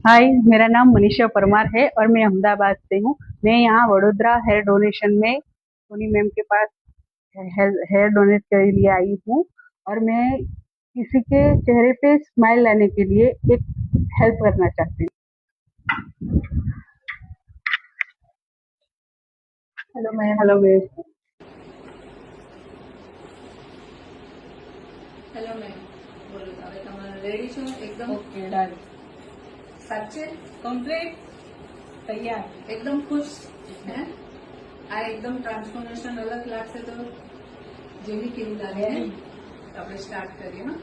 हाय, मेरा नाम मनीषा परमार है और मैं अहमदाबाद से हूँ। मैं यहाँ वडोदरा हेयर डोनेशन में सोनी मैम के पास हेयर डोनेट के लिए आई हूँ और मैं किसी के चेहरे पे स्माइल लाने के लिए एक हेल्प करना चाहती हूँ। Hello ma'am. Hello ma'am. Hello ma'am, बोलो હવે તમારે રેડી છો एकदम ओके डन સાચે कंप्लीट तैयार एकदम खुश है આ एकदम ટ્રાન્સફોર્મેશન અલગ લાગશે તો જેવી કેવું લાગે ને તો આપણે સ્ટાર્ટ કરીએ હા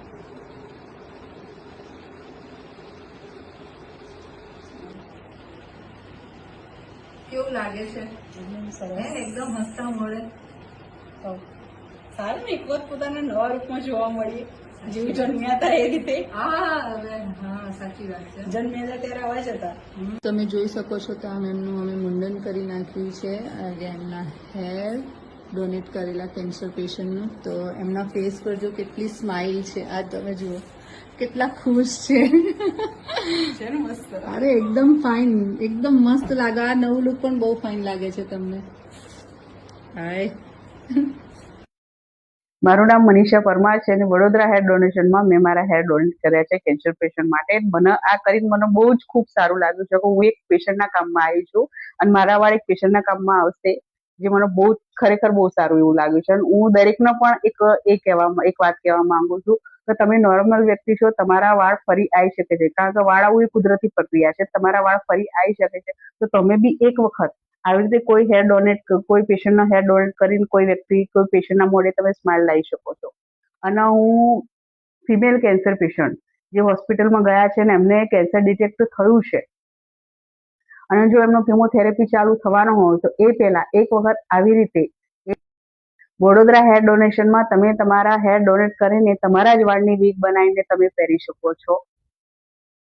કેવું લાગે છે एकदम હે सरस एकदम હસતા મળે સારું ને એક વખત પોતાના નવા રૂપમાં જોવા મળીએ જેવું જન્મ્યા હતા એ રીતે હા હવે હા સાચી વાત છે જન્મ્યા હતા ત્યારે આવા જ હતા તમે જોઈ શકો છો કે આ મેમનું અમે મુંડન કરી નાખ્યું છે અને એમના હેર ડોનેટ કરેલા કેન્સર પેશન્ટનું તો એમના ફેસ પર જો કેટલી સ્માઇલ છે આ તમે જુઓ કેટલા ખુશ છે છે ને મસ્ત અરે એકદમ ફાઇન એકદમ મસ્ત લાગે આ નવું લુક પણ બહુ ફાઇન લાગે છે તમને હાય મારું નામ મનીષા પરમાર છે અને વડોદરા હેર ડોનેશનમાં મેં મારા હેર ડોનેટ કર્યા છે કેન્સર પેશન્ટ માટે. મને આ કરીને મને બહુ જ ખૂબ સારું લાગ્યું છે કે હું એક પેશન્ટના કામમાં આવી છું અને મારા વાળ એક પેશન્ટના કામમાં આવશે, જે મને બહુ ખરેખર બહુ સારું એવું લાગ્યું છે. અને હું દરેકને પણ એક વાત કહેવા માંગુ છું કે તમે નોર્મલ વ્યક્તિ છો, તમારા વાળ ફરી આવી શકે છે, કારણ કે વાળ આવું એ કુદરતી પ્રક્રિયા છે. તમારા વાળ ફરી આવી શકે છે તો તમે બી એક વખત આવી રીતે કોઈ પેશન્ટનો હેર ડોનેટ કરીને કોઈ પેશન્ટના મોઢે તમે સ્માઇલ લાવી શકો છો. અને હું ફિમેલ કેન્સર પેશન્ટ જે હોસ્પિટલમાં ગયા છે અને એમને કેન્સર ડિટેક્ટ થયું છે અને જો એમનો કેમોથેરાપી ચાલુ થવાનો હોય તો એ પહેલા એક વખત આવી રીતે વડોદરા હેર ડોનેશનમાં તમે તમારા હેર ડોનેટ કરીને તમારા જ વાળની વીગ બનાવીને તમે પહેરી શકો છો.